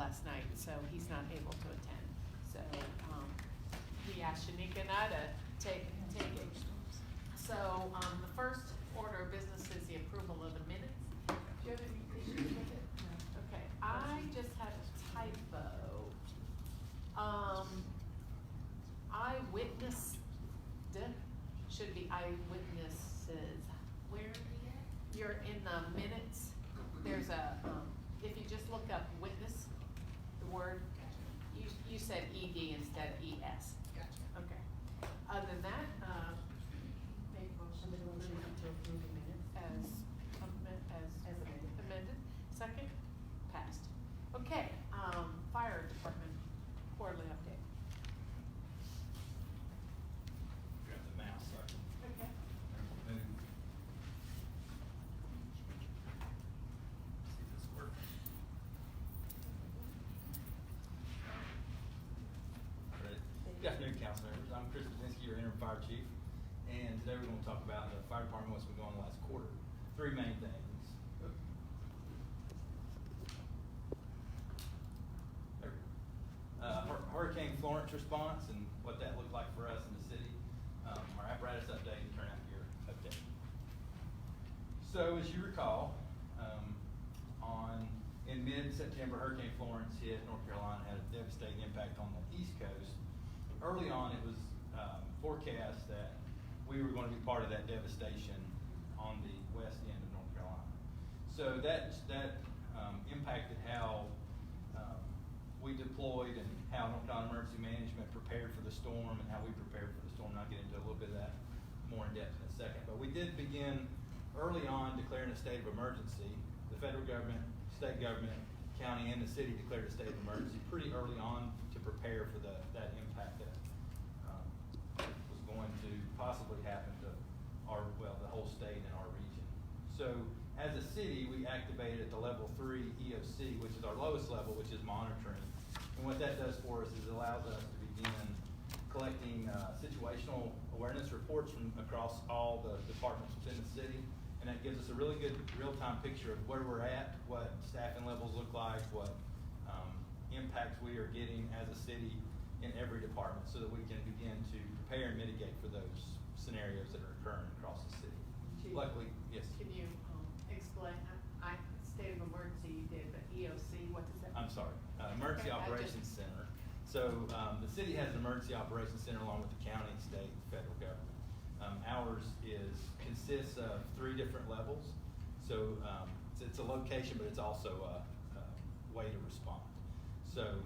last night, so he's not able to attend. So, he asked Shanika and I to take it. So, the first order of business is the approval of the minutes. Do you have any issues with it? No. Okay, I just had a typo. Eyewitness, should be eyewitnesses. Where are we at? You're in the minutes. There's a, if you just look up witness, the word, you said ED instead of ES. Gotcha. Okay. Other than that, make a motion to approve the minutes as amended. Second, passed. Okay, fire department quarterly update. Got the mouse, so I can Okay. move. See if this works. Ready? Good afternoon, council members. I'm Chris Bazinski, your interim fire chief. And today we're going to talk about the fire department, what's been going on the last quarter. Three main things. Hurricane Florence response and what that looked like for us in the city. Our apparatus update and turnout gear update. So as you recall, in mid-September, Hurricane Florence hit North Carolina, had a devastating impact on the East Coast. Early on, it was forecast that we were going to be part of that devastation on the west end of North Carolina. So that impacted how we deployed and how North Carolina Emergency Management prepared for the storm and how we prepared for the storm. And I'll get into a little bit of that more in depth in a second. But we did begin early on declaring a state of emergency. The federal government, state government, county, and the city declared a state of emergency pretty early on to prepare for that impact that was going to possibly happen to the whole state and our region. So as a city, we activated at the level 3 EOC, which is our lowest level, which is monitoring. And what that does for us is it allows us to begin collecting situational awareness reports from across all the departments within the city. And that gives us a really good real-time picture of where we're at, what staffing levels look like, what impacts we are getting as a city in every department so that we can begin to prepare and mitigate for those scenarios that are occurring across the city. Chief, Luckily, yes. Can you explain, state of emergency you did, but EOC, what does that mean? I'm sorry, Emergency Okay, Operations Center. So the city has an Emergency Operations Center along with the county, state, federal government. Ours consists of 3 different levels. So it's a location, but it's also a way to respond. So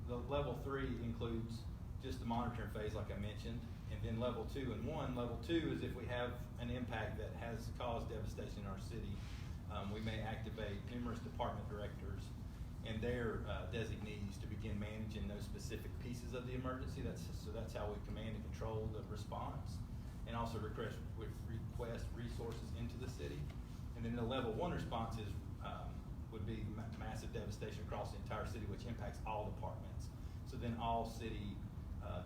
the level 3 includes just the monitoring phase, like I mentioned, and then level 2 and 1. Level 2 is if we have an impact that has caused devastation in our city, we may activate numerous department directors and their designees to begin managing those specific pieces of the emergency. That's how we command and control the response, and also request resources into the city. And then the level 1 response would be massive devastation across the entire city, which impacts all departments. So then all city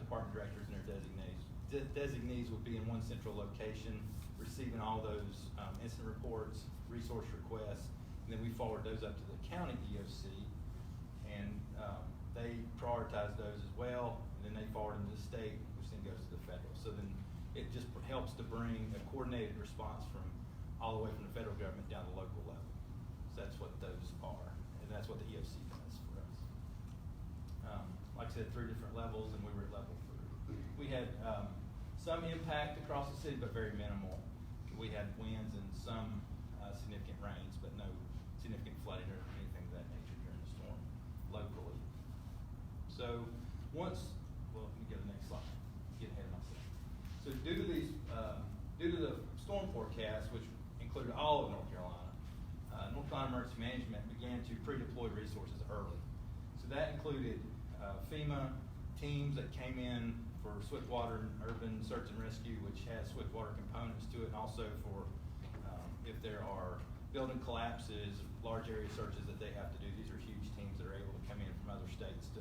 department directors and their designees would be in one central location, receiving all those incident reports, resource requests, and then we forward those up to the county EOC, and they prioritize those as well, and then they forward them to the state, which then goes to the federal. So then it just helps to bring a coordinated response from all the way from the federal government down to local level. So that's what those are, and that's what the EOC does for us. Like I said, 3 different levels, and we were at level 3. We had some impact across the city, but very minimal. We had winds and some significant rains, but no significant flooding or anything of that nature during the storm locally. So let me go to the next slide. Get ahead of myself. So due to the storm forecast, which included all of North Carolina, North Carolina Emergency Management began to pre-deploy resources early. So that included FEMA teams that came in for swiftwater and urban search and rescue, which has swiftwater components to it, and also for if there are building collapses, large area searches that they have to do. These are huge teams that are able to come in from other states to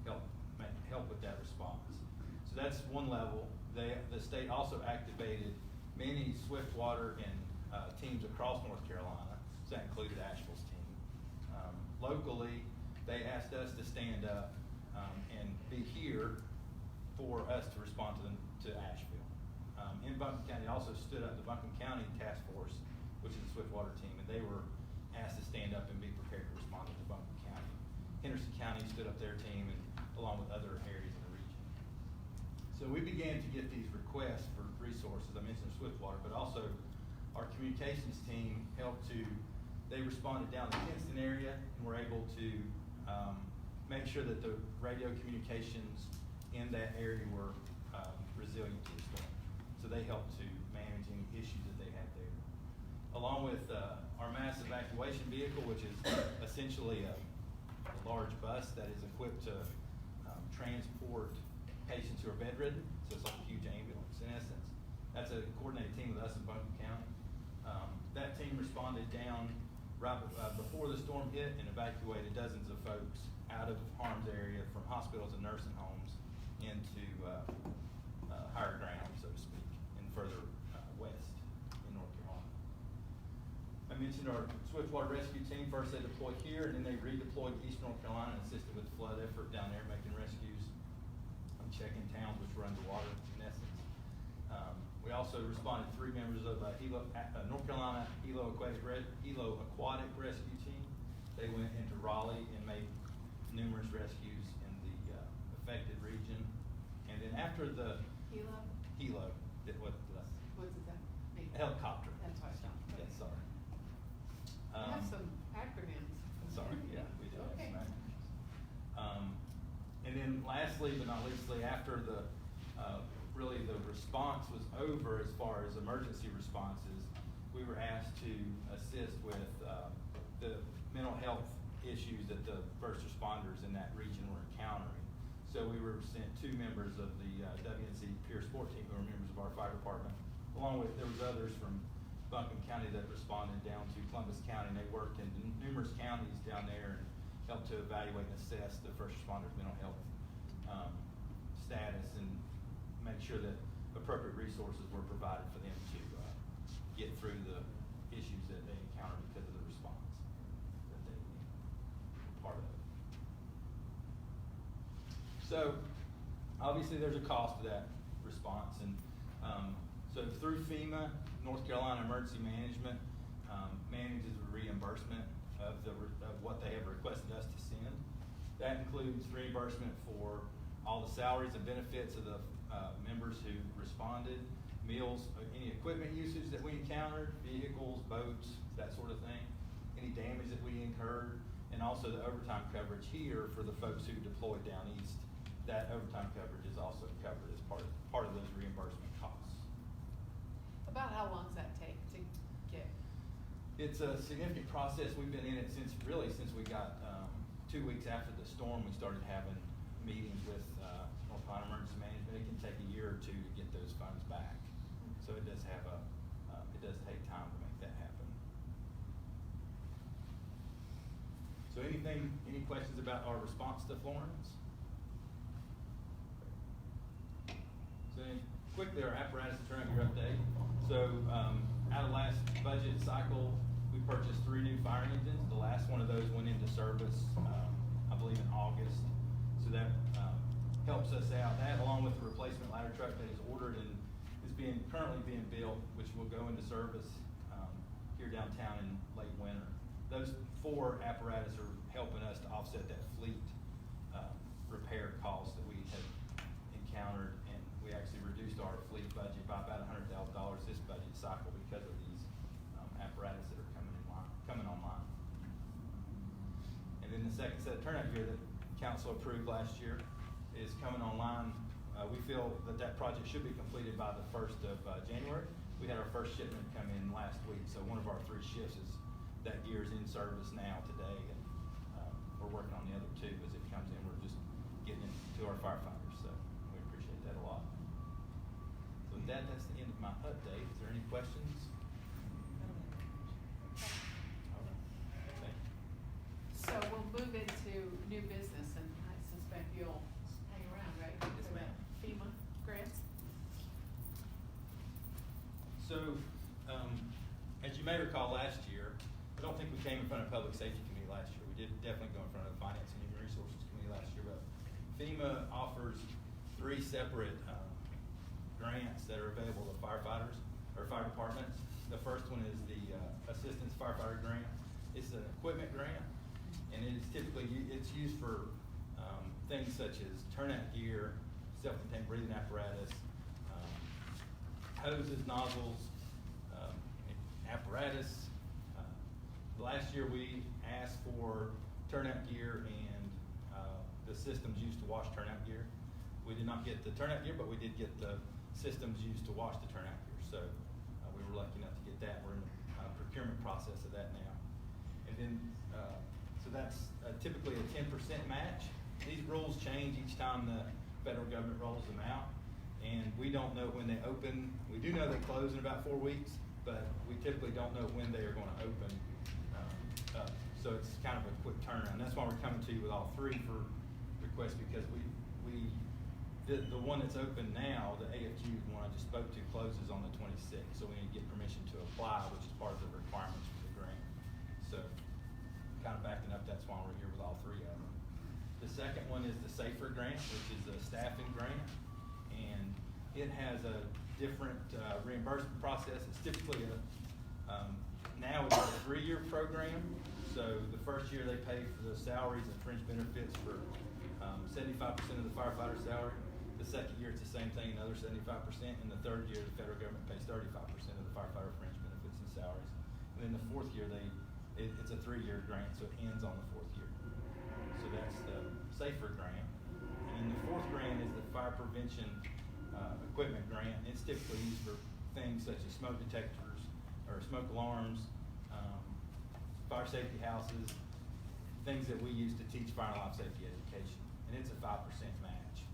help with that response. So that's one level. The state also activated many swiftwater and teams across North Carolina. So that included Asheville's team. locally, they asked us to stand up and be here for us to respond to Asheville. In Buncombe County, also stood up the Buncombe County Task Force, which is the Swiftwater team, and they were asked to stand up and be prepared to respond to Buncombe County. Henderson County stood up their team, and along with other areas in the region. So we began to get these requests for resources. I mentioned Swiftwater, but also our communications team they responded down the Kinston area and were able to make sure that the radio communications in that area were resilient to the storm. So they helped to manage any issues that they had there. Along with our mass evacuation vehicle, which is essentially a large bus that is equipped to transport patients who are bedridden. So it's like a huge ambulance in essence. That's a coordinated team with us in Buncombe County. That team responded down right before the storm hit and evacuated dozens of folks out of harm's area from hospitals and nursing homes into higher ground, so to speak, and further west in North Carolina. I mentioned our Swiftwater Rescue Team. First they deployed here, and then they redeployed to East North Carolina and assisted with the flood effort down there, making rescues and checking towns which were underwater in essence. We also responded 3 members of North Carolina Hilo Aquatic Rescue Team. They went into Raleigh and made numerous rescues in the affected region. And then after the Hilo, what does that mean? Helicopter. That's what I thought. Yes, sorry. We have some acronyms. Sorry, yeah, we do have Okay. some acronyms. And then lastly, but not leastly, after really the response was over as far as emergency responses, we were asked to assist with the mental health issues that the first responders in that region were encountering. So we were sent 2 members of the WNC Peer Sport Team who are members of our fire department, along with there was others from Buncombe County that responded down to Columbus County, and they worked in numerous counties down there and helped to evaluate and assess the first responders' mental health status and make sure that appropriate resources were provided for them to get through the issues that they encountered because of the response that they were part of. So obviously there's a cost to that response, and so through FEMA, North Carolina Emergency Management manages the reimbursement of what they have requested us to send. That includes reimbursement for all the salaries and benefits of the members who responded, meals, any equipment usage that we encountered, vehicles, boats, that sort of thing, any damage that we incurred, and also the overtime coverage here for the folks who deployed down east. That overtime coverage is also covered as part of those reimbursement costs. About how long does that take to get? It's a significant process. We've been in it since we got 2 weeks after the storm. We started having meetings with North Carolina Emergency Management. It can take a year or 2 to get those funds back. So it does take time to make that happen. So any questions about our response to Florence? So then quickly, our apparatus and turnout gear update. So out of last budget cycle, we purchased 3 new fire engines. The last one of those went into service, I believe in August. So that helps us out. That, along with the replacement ladder truck that is ordered and is currently being built, which will go into service here downtown in late winter. Those 4 apparatus are helping us to offset that fleet repair cost that we had encountered, and we actually reduced our fleet budget by about $100,000 this budget cycle because of these apparatus that are coming online. And then the second set of turnout gear that council approved last year is coming online. We feel that project should be completed by the 1st of January. We had our first shipment come in last week, so one of our 3 shifts that gear is in service now today, and we're working on the other 2 as it comes in. We're just getting it to our firefighters, so we appreciate that a lot. So with that, that's the end of my update. Is there any questions? All right. Thank you. So we'll move into new business, and I suspect you'll hang around, right? Yes, For the ma'am. FEMA grants? So, as you may recall last year, I don't think we came in front of Public Safety Committee last last year. We did definitely go in front of the Finance and Human Resources Committee last year, but FEMA offers 3 separate grants that are available to firefighters or fire departments. The first one is the Assistance Firefighter Grant. It's an equipment grant, and it is typically it's used for things such as turnout gear, self-contained breathing apparatus, hoses, nozzles, apparatus. Last year we asked for turnout gear and the systems used to wash turnout gear. We did not get the turnout gear, but we did get the systems used to wash the turnout gear. So we were lucky enough to get that. We're in the procurement process of that now. And then, so that's typically a 10% match. These rules change each time the federal government rolls them out. And we don't know when they open. We do know they close in about 4 weeks, but we typically don't know when they are going to open up. So it's kind of a quick turnaround. That's why we're coming to you with all 3 for requests, because the one that's open now, the AFG one I just spoke to, closes on the 26th. So we need to get permission to apply, which is part of the requirements for the grant. So kind of backing up, that's why we're here with all 3 of them. The second one is the SAFER grant, which is a staffing grant. And it has a different reimbursement process. It's typically now it's a 3-year program. So the first year they pay for the salaries and fringe benefits for 75% of the firefighter's salary. The second year it's the same thing, another 75%. And the third year the federal government pays 35% of the firefighter fringe benefits and salaries. And then the 4th year it's a 3-year grant, so it ends on the 4th year. So that's the SAFER grant. And then the 4th grant is the fire prevention equipment grant. It's typically used for things such as smoke detectors or smoke alarms, fire safety houses, things that we use to teach fire and life safety education. And it's a 5% match.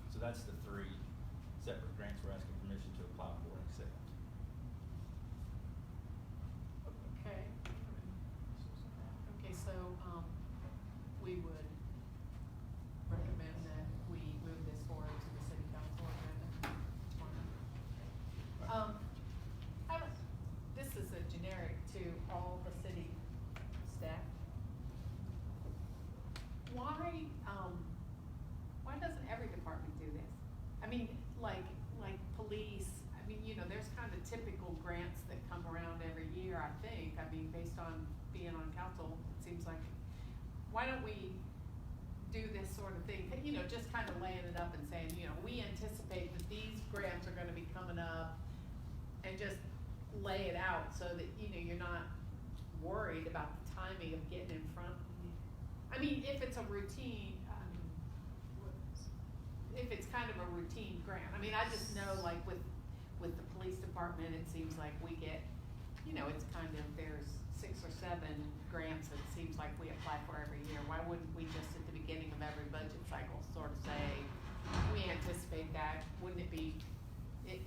So that's the 3 separate grants we're asking permission to apply for and accept. Okay. Okay, so we would recommend that we move this forward to the city council agenda tomorrow. This is a generic to all the city staff. Why doesn't every department do this? I mean, like police, I mean, there's kind of typical grants that come around every year, I think. I mean, based on being on council, it seems like, why don't we do this sort of thing? Just kind of laying it up and saying, we anticipate that these grants are gonna be coming up, and just lay it out so that, you're not worried about the timing of getting in front. I mean, if it's a routine, if it's kind of a routine grant. I mean, I just know, like, with the police department, it seems like we get, it's kind of, there's 6 or 7 grants that it seems like we apply for every year. Why wouldn't we just at the beginning of every budget cycle sort of say, we anticipate that? Wouldn't it be,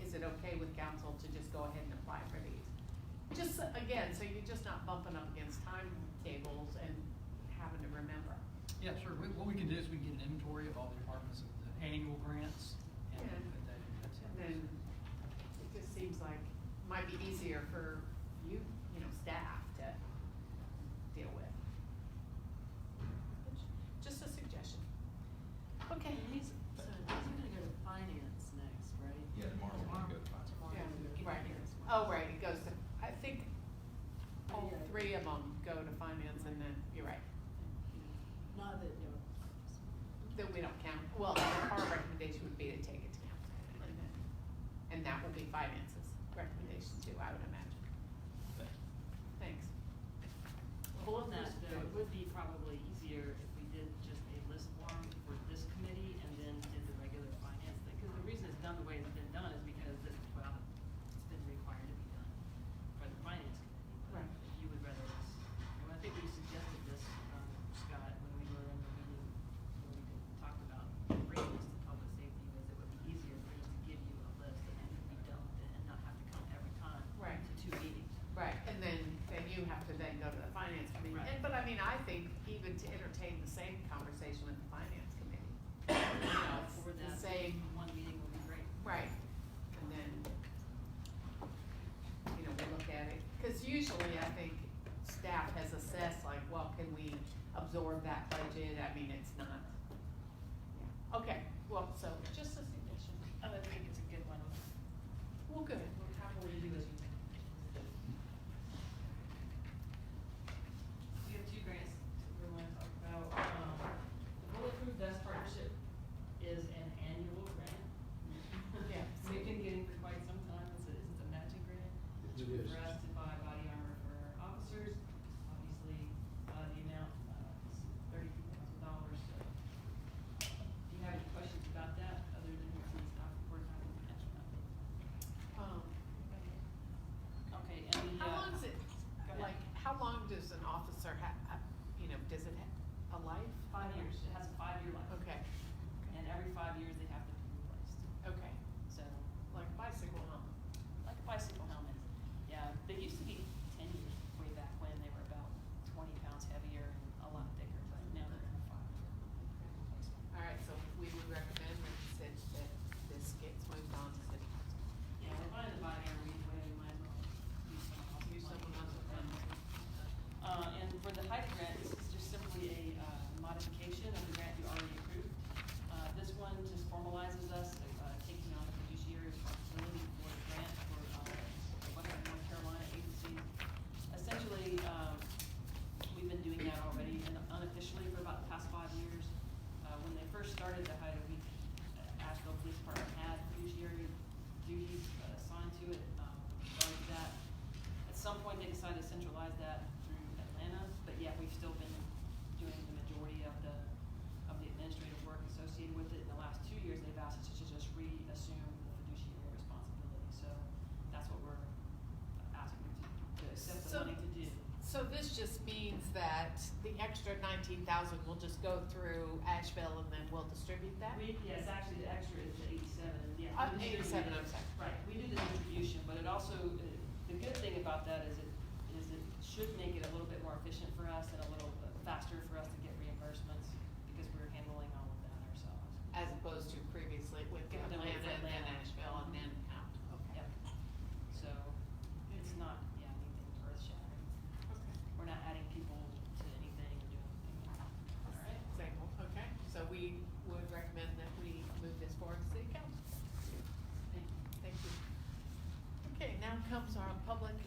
is it okay with council to just go ahead and apply for these? Just, again, so you're just not bumping up against timetables and having to remember. Yeah, sure. What we can do is we can get an inventory of all the departments of the annual grants. And then it just seems like it might be easier for you, staff to deal with. Just a suggestion. Okay. He's gonna go to finance next, right? Yeah, tomorrow we're gonna go to finance. Tomorrow. Yeah, right. Oh, right, it goes to, I think all 3 of them go to finance, and then, you're right, Not that, that we don't count. Well, our recommendation would be to take it to council, and that will be finance's recommendation too, I would imagine. Thanks. well, on that though, it would be probably easier if we did just a list form for this committee and then did the regular finance thing. Because the reason it's done the way it's been done is because it's been required to be done by the finance committee. But Right. if you would rather us, I think we suggested this, Scott, when we were in the meeting, when we talked about bringing this to public safety, was it would be easier for us to give you a list and then be done with it and not have to come every time Right. to 2 meetings. Right, and then you have to then go to the finance committee. Right. But I mean, I think even to entertain the same conversation with the finance committee. It's For the that same, one meeting would be great. right, and then, we look at it, because usually I think staff has assessed, like, well, can we absorb that budget? I mean, it's not, yeah. Okay, well, so just a suggestion. I think it's a good one. Well, good, we'll happily do it. We have two grants that we wanna talk about. The Bulletproof Vest Partnership is an annual grant. Yeah. We've been getting for quite some time, it's a matching grant. It is. For us to buy body armor for our officers, obviously, the amount, is $32,000, so. Do you have any questions about that, other than what's in the staff report, I can answer that. Okay, and the, How long is it, go ahead. like, how long does an officer have, you know, does it have a life? 5 years, it has a 5-year life. Okay, And every 5 years, they have to be replaced, okay, so, like bicycle helmet. like a bicycle helmet. Yeah, they used to be 10 years way back when, they were about 20 pounds heavier and a lot thicker, but now they're in a 5-year replacement. All right, so we would recommend that since that this gets moved on to city council. Yeah, we're buying the body armor, we might as well use someone else. Use someone else. And for the HIDE grant, this is just simply a modification of the grant you already approved. This one just formalizes us taking on the fiduciary responsibility for the grant for Western North Carolina agencies. Essentially, we've been doing that already and unofficially for about the past 5 years. When they first started the HIDE week, Asheville Police Department had fiduciary duties assigned to it. Started that. At some point, they decided to centralize that through Atlanta, but yet we've still been doing the majority of the administrative work associated with it. In the last 2 years, they've asked us to just reassume the fiduciary responsibility, so that's what we're asking them to accept the So- money to do. So this just means that the extra 19,000 will just go through Asheville and then we'll distribute that? Yes, actually, the extra is the 87, and yeah. we 87, distribute I'm it. sorry. Right, we do the distribution, but it also, the good thing about that is it should make it a little bit more efficient for us and a little faster for us to get reimbursements, because we're handling all of that ourselves. As opposed to previously with Yeah, then Atlanta with and then Atlanta. Asheville and then out, okay. Yep. So, it's not, yeah, anything earth shattering. Okay. We're not adding people to anything or doing anything. All right? Example, okay, so we would recommend that we move this forward to city council. Thank you. Thank you. Okay, now comes our public